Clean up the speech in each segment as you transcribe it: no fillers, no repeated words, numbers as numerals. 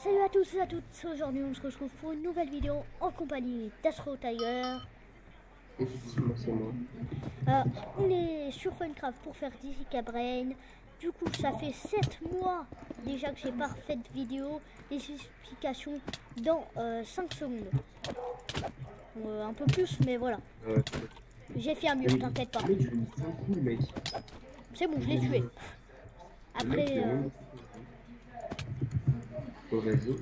Salut à tous et à toutes, aujourd'hui on se retrouve pour une nouvelle vidéo en compagnie d'Astro Tiger. Effectivement, c'est moi. On est sur Funcraft pour faire DCK Brain. Du coup, ça fait 7 mois déjà que j'ai pas refait de vidéo. Les explications dans 5 secondes. Un peu plus, mais voilà. J'ai fait un mur, t'inquiète pas. Mec, je lui fais un coup, mec. C'est bon, je l'ai tué. Après... vas-y.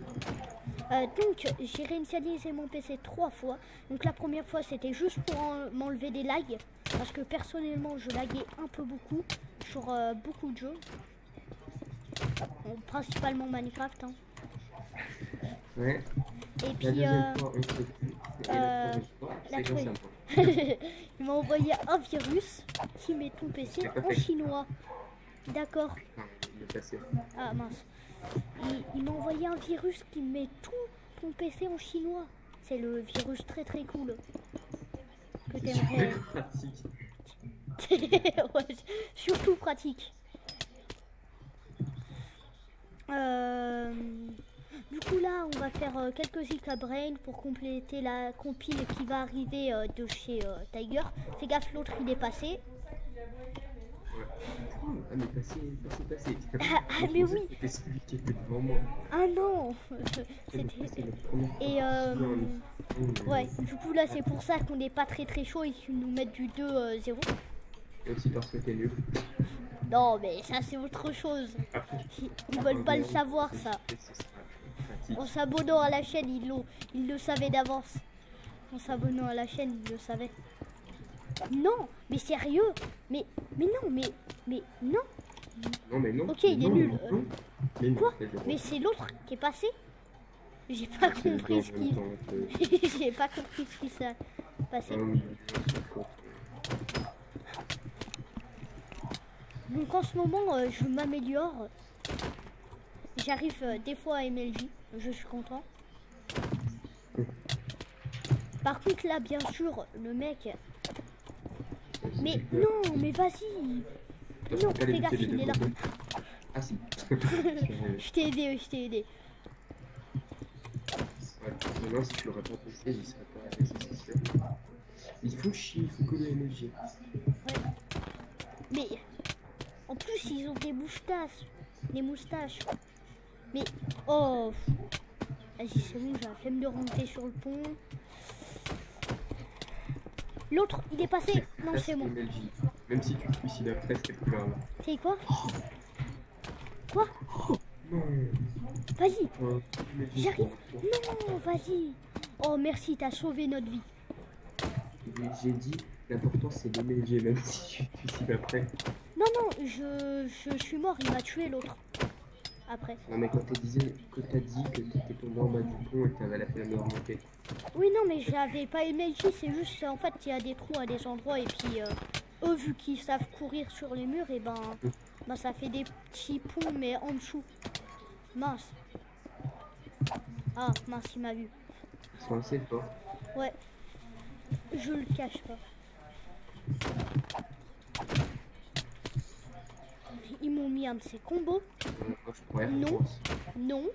Donc j'ai réinitialisé mon PC 3 fois. Donc la première fois c'était juste pour m'enlever des lags. Parce que personnellement je laguais un peu beaucoup sur beaucoup de jeux. Bon, principalement Minecraft. Hein. Ouais. Et puis il m'a envoyé un virus qui met ton PC en chinois. D'accord. Ah mince. Il m'a envoyé un virus qui met tout ton PC en chinois. C'est le virus très très cool. Que t'aimerais. Pratique. Ouais, surtout pratique. Du coup là on va faire quelques ZK Brain pour compléter la compile qui va arriver de chez Tiger. Fais gaffe, l'autre il est passé. Ah mais passé. Ah mais oui. C'était celui qui était devant moi. Ah non. Et ouais, du coup là c'est pour ça qu'on n'est pas très chaud et qu'ils nous mettent du 2-0. Et aussi parce que t'es nul. Non mais ça c'est autre chose. Ils veulent pas le savoir ça. En s'abonnant à la chaîne, ils le savaient d'avance. En s'abonnant à la chaîne, ils le savaient. Non, mais sérieux. Mais non, mais non. Non mais non. Ok, il est nul. Mais quoi? Mais c'est l'autre qui est passé? J'ai pas compris ce qui... J'ai pas compris ce qui s'est passé. Donc en ce moment, je m'améliore. J'arrive des fois à MLJ. Je suis content. Par contre là, bien sûr, le mec... Mais non, mais vas-y. Non, fais gaffe, il est là. Ah si. Je t'ai aidé. Maintenant, si tu l'aurais pas pensé, j'y serais pas allé, c'est sûr. Il faut chier, il faut que le MLG. Ouais. Mais en plus, ils ont des moustaches. Mais oh, vas-y, c'est bon, j'ai la flemme de remonter sur le pont. L'autre, il est passé. Non, c'est bon. MLG. Même si tu te suicides après, c'est plus grave. C'est quoi? Quoi? Non. Vas-y. J'arrive. Non, vas-y. Oh, merci, t'as sauvé notre vie. J'ai dit, l'important c'est d'MLG, même si tu te suicides après. Non, je suis mort, il m'a tué l'autre. Après. Non, mais quand t'as dit que t'étais tombé en bas du pont et que t'avais la flemme de remonter. Oui, non, mais j'avais pas MLG, c'est juste en fait il y a des trous à des endroits et puis eux, vu qu'ils savent courir sur les murs, et ben ça fait des petits ponts mais en dessous. Mince. Ah, mince, il m'a vu. Ils sont assez forts. Ouais. Je le cache pas. Ils m'ont mis un de ces combos. Non.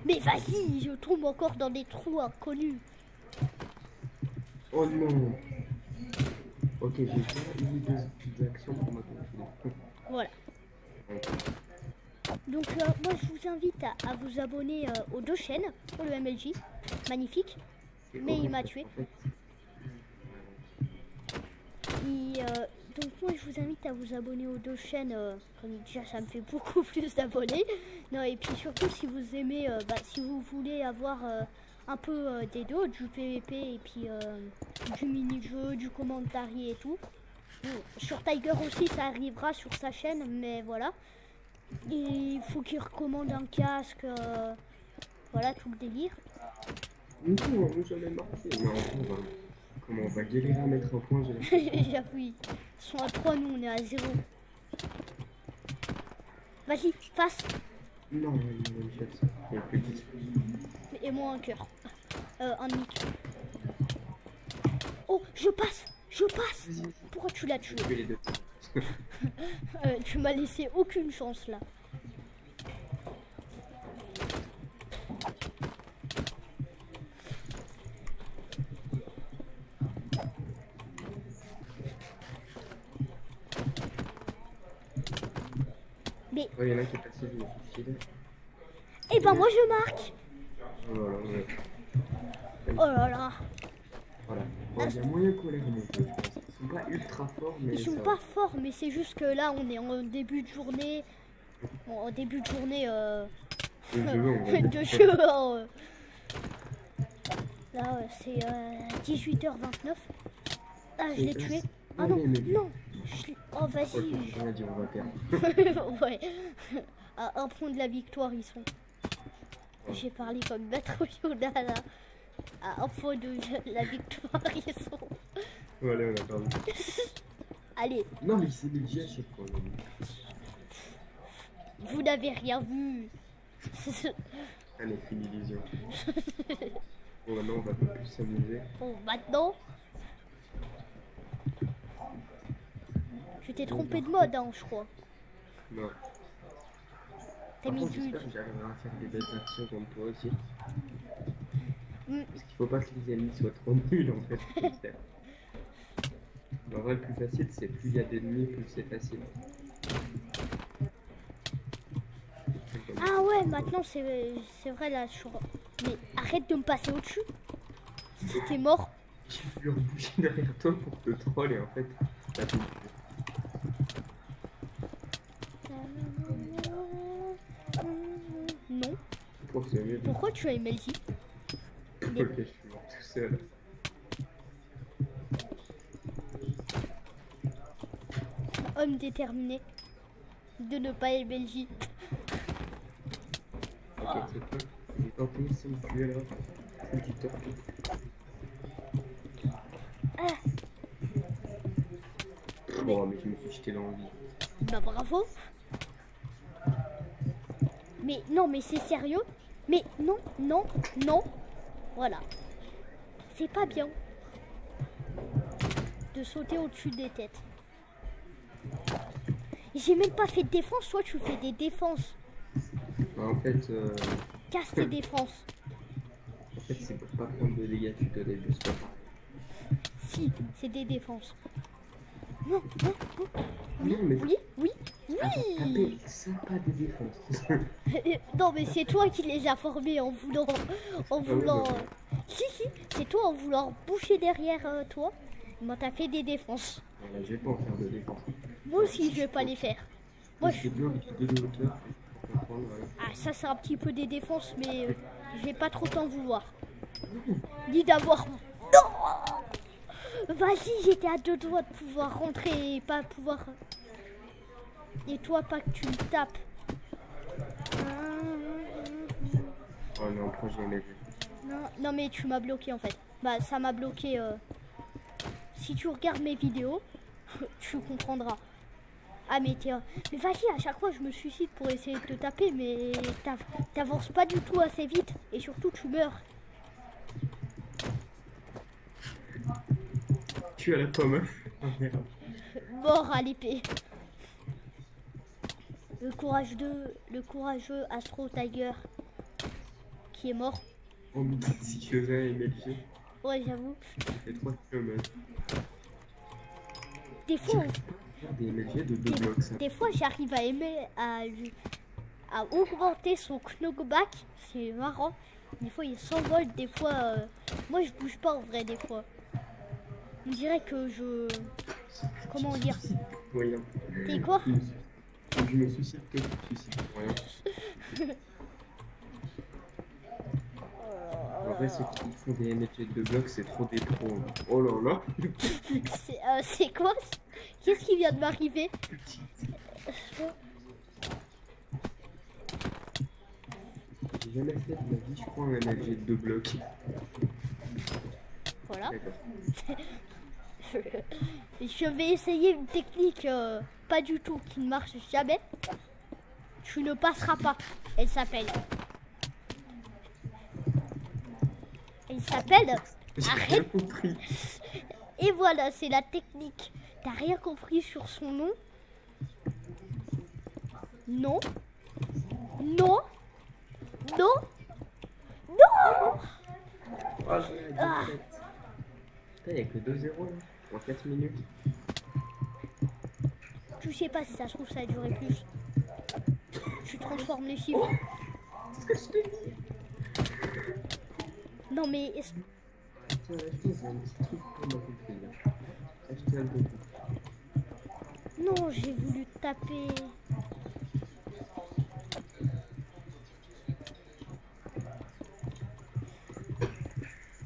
Mais vas-y, je tombe encore dans des trous inconnus. Oh non. Ok, j'ai déjà eu des actions pour ma conflit. Voilà. Donc moi je vous invite à vous abonner aux 2 chaînes pour le MLJ. Magnifique. Mais il m'a tué. Donc moi je vous invite à vous abonner aux 2 chaînes. Comme déjà ça me fait beaucoup plus d'abonnés. Non, et puis surtout si vous aimez, si vous voulez avoir un peu des deux, du PVP et puis du mini-jeu, du commentary et tout. Bon, sur Tiger aussi ça arrivera sur sa chaîne, mais voilà. Il faut qu'il recommande un casque, voilà tout le délire. Non, on jamais marqué. Non, comment on va galérer à mettre un point, J'avoue, ils sont à 3, nous on est à 0. Vas-y, passe. Non, il y a plus de 10. Et moi un cœur. Un demi. Oh, je passe. Pourquoi tu l'as tué? Les deux. Tu m'as laissé aucune chance là. Mais, Oh, il y en a qui est passé, je me suis filé. eh ben moi je marque. Oh là là, ouais. Oh là là. Voilà. Bon, il y a moyen qu'on les remonte, je pense. Ils sont pas ultra forts, mais Ils sont ça pas forts, mais c'est juste que là on est en début de journée. Bon, en début de journée va. De jeu, on va dire. de jeu. Là c'est 18h29. Ah je l'ai tué. Ah non, non. Oh Ok, vas-y. on a dit on va perdre. Ouais. À un point de la victoire ils sont. J'ai parlé comme Maître Yoda là. À un point de la victoire ils sont. Voilà, on a perdu. Allez, Non, mais c'est déjà à chaque fois. vous n'avez rien vu. Allez, fini l'illusion. Bon, maintenant, on va pas plus s'amuser. Bon, maintenant. Je t'ai trompé de mode, hein, je crois. Non. T'as Par mis contre, du. j'espère que j'arriverai à faire des belles actions comme toi aussi. Mm. Parce qu'il faut pas que les ennemis soient trop nuls en fait. Faut le faire. En vrai, le plus facile, c'est plus il y a d'ennemis, plus c'est facile. Ah ouais, maintenant c'est vrai là. Mais arrête de me passer au-dessus. Si t'es mort. J'ai pu reboucher derrière toi pour te troll et en fait, t'as tout. Non. Pour c'est mieux. Pourquoi tu as MLJ? Ok, je suis mort tout seul. Homme déterminé de ne pas MLJ. Ok, c'est quoi? J'ai tenté sans me tuer là. C'est du top. Bon, mais je me suis jeté dans le vide. Bah bravo. Mais non, mais c'est sérieux? Mais non, non, non. Voilà. C'est pas bien de sauter au-dessus des têtes. J'ai même pas fait de défense, toi tu fais des défenses. Bah, en fait, Casse tes défenses. c'est pour pas prendre de dégâts, tu te lèves juste pas. Si, c'est des défenses. Non, non, non. Non, mais Oui, oui, taper, oui. c'est pas des défenses. Non, mais c'est toi qui les as formés en voulant. En voulant. ouais. Si, si, c'est toi en voulant boucher derrière toi. Moi, t'as fait des défenses. Voilà, je vais pas en faire de défense. Moi aussi, je vais pas les faire. Moi, je... Je bloque de hauteur pour comprendre, voilà. Ah, ça, c'est un petit peu des défenses, mais je vais pas trop t'en vouloir. Ni d'avoir. Non! Vas-y, j'étais à 2 doigts de pouvoir rentrer et pas pouvoir. Et toi, pas que tu me tapes. Oh non, après j'ai aimé. Non, non, mais tu m'as bloqué en fait. Bah, ça m'a bloqué. Si tu regardes mes vidéos, tu comprendras. Ah, mais mais vas-y, à chaque fois je me suicide pour essayer de te taper, mais t'avances pas du tout assez vite et surtout tu meurs. Tu as la pomme. Oh merde. Mort à l'épée. Le courageux Astro Tiger qui est mort. Oh, mais si je faisais un MLG, Ouais, j'avoue. c'est 3 km. Des fois, Faire des MLG de 2 blocs, ça. des fois j'arrive à à augmenter son knockback. C'est marrant. Des fois il s'envole, des fois moi je bouge pas en vrai des fois. On dirait que je... Comment dire? Moyen. T'es quoi? Je me suicide que je me suicide pour rien. En vrai, ceux qui font des MLG de 2 blocs, c'est trop des pros. Oh là là. C'est quoi? Qu'est-ce qui vient de m'arriver? J'ai jamais fait de ma vie, je crois, un MLG de 2 blocs. Voilà. D'accord. Je vais essayer une technique pas du tout qui ne marche jamais. Tu ne passeras pas. Elle s'appelle. J'ai Arrête. rien compris. Et voilà, c'est la technique. T'as rien compris sur son nom? Non. Non. Non. Non. Oh, j'ai la défaite. Putain, y'a que 2-0 là, en 4 minutes. Je sais pas si ça se trouve ça a duré plus. tu transformes les chiffres. C'est ce que je t'ai dit. Non mais Tiens, acheter, c'est un petit truc pour ma copine. Acheter un peu. non, j'ai voulu taper.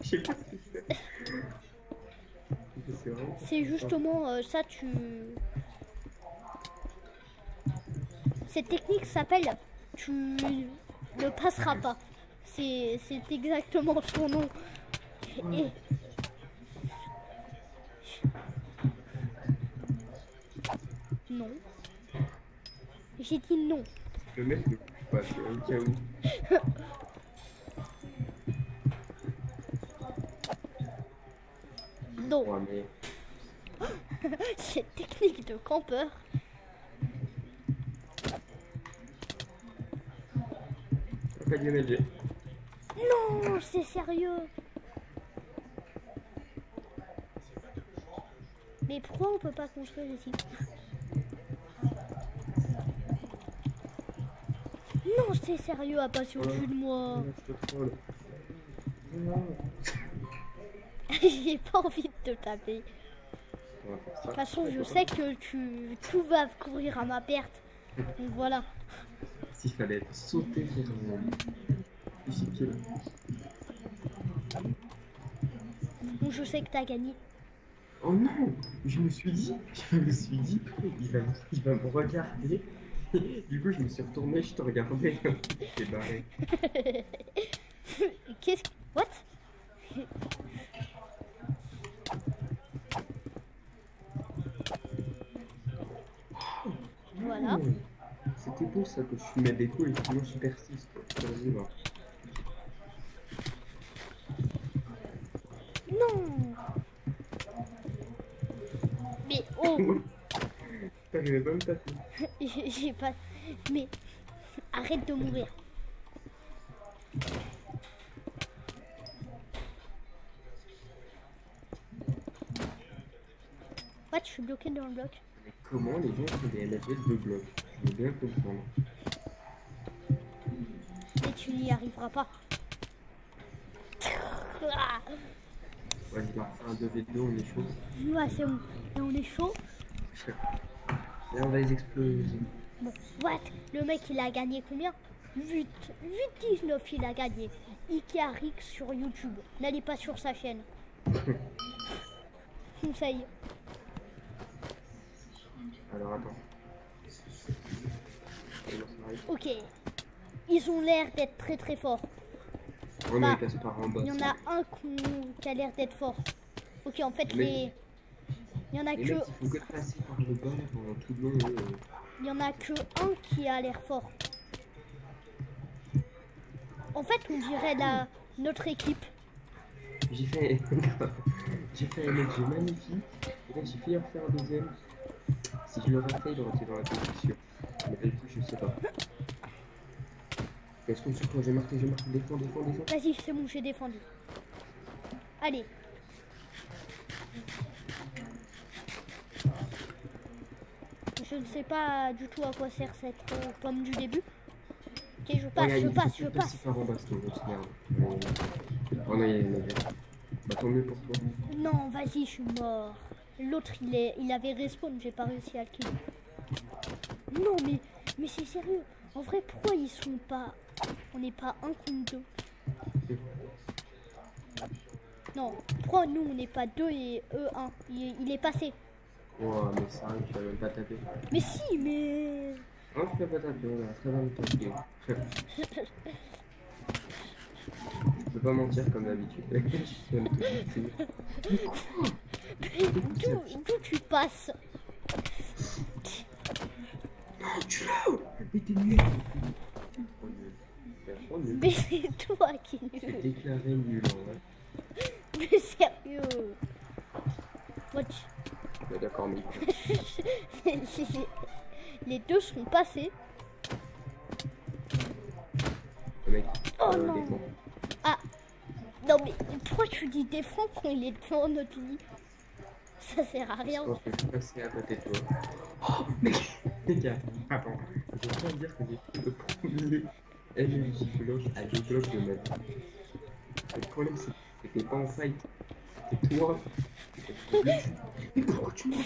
Je sais pas ce que c'est. C'est vraiment. C'est justement ça, tu... Cette technique s'appelle tu ne passeras pas. C'est exactement son nom. Et... Non. J'ai dit non. Le mec ne bouge pas, c'est au cas où. Non. Ouais, mais. Cette technique de campeur. Pas de MLG. Non, c'est sérieux. Mais pourquoi on peut pas construire ici? Non, c'est sérieux, à passer au-dessus de moi. Je te troll. Non. J'ai pas envie de te taper. On va faire ça. De toute façon, je sais que tout va courir à ma perte. Donc voilà. S'il fallait sauter sur ici pied. Donc je sais que t'as gagné. Oh non! Je me suis dit, il va me regarder. Du coup, je me suis retourné, je te regardais. T'es barré. Qu'est-ce que... What? Voilà. Oh, c'était beau ça que je fumais des coups et sinon je persiste. Vas-y, va. Non. Mais oh, T'arrivais pas à me taper. j'ai pas... Mais arrête de mourir. What, je suis bloqué dans le bloc. Mais comment les gens font des MLG de blocs? Je veux bien comprendre. Mais tu n'y arriveras pas. Vas-y, on va faire un 2v2, on est chaud. Ouais, c'est bon. Et on est chaud. Là, on va les exploser. Bon, what? Le mec, il a gagné combien? 8,19 il a gagné. Icarix sur YouTube. N'allez pas sur sa chaîne. Conseil. Alors, attends. Comment ça arrive? Ok. Ils ont l'air d'être très très forts. Oh, mais Bah, il passe par en bas. Il y en a un qui a l'air d'être fort. Ok, en fait, Mais- il y en a Les que... mecs, il faut que passer par le bas pendant tout le long. Il y en a que un qui a l'air fort. En fait, on dirait notre équipe. J'ai fait... j'ai fait un MLG magnifique. Et là, j'ai failli en faire un deuxième. Si je le ratais, il aurait été dans la position. Mais là, du coup, je sais pas. Est-ce qu'on se prend? J'ai marqué, défends. Vas-y, c'est bon, j'ai défendu. Allez. Je ne sais pas du tout à quoi sert cette pomme du début. Ok, je passe, Regarde, je il passe, faut je passer passe. par en bas, c'est bon, c'est merde. Oh non, il y a une MLG. Bah, tant mieux pour toi. Non, vas-y, je suis mort. L'autre, il avait respawn, j'ai pas réussi à le kill. Non, mais c'est sérieux. En vrai, pourquoi ils sont pas... On n'est pas un contre deux? Non, pourquoi nous, on n'est pas deux et eux un? Il est passé. Oh, mais ça arrive, je vais même pas taper. Mais si, mais... Non, je peux pas taper, on a très bien tapé. Je peux pas mentir comme d'habitude. Je viens de te buter. D'où tu passes? Oh, tu l'as! Mais t'es nul! Trop nul. T'es trop nul. Mais c'est toi qui es T'es nul. déclaré nul en vrai. Mais sérieux. Watch. Bah, d'accord, mais. Les deux sont passés. Le mec. Oh non. défend. Ah. Non mais pourquoi tu dis défends quand il est devant notre lit? Ça sert à rien. Je pense que je suis passé à côté de toi. Oh, mec! Les gars, attends. je tiens à dire que j'ai fait le premier MLJ bloc à 2 blocs de ma vie. Le problème, c'est que t'étais pas en fight. C'était toi. Mais pourquoi tu m'as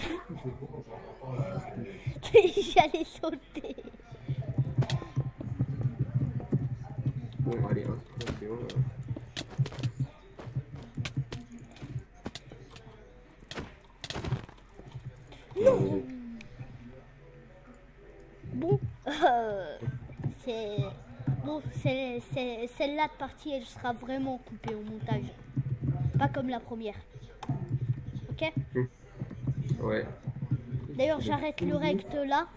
J'allais sauter. Bon, allez, 1, 3, c'est bon. Non. Bon, c'est bon, celle-là de partie, elle sera vraiment coupée au montage, pas comme la première. Ok. Ouais. D'ailleurs, j'arrête le rect là,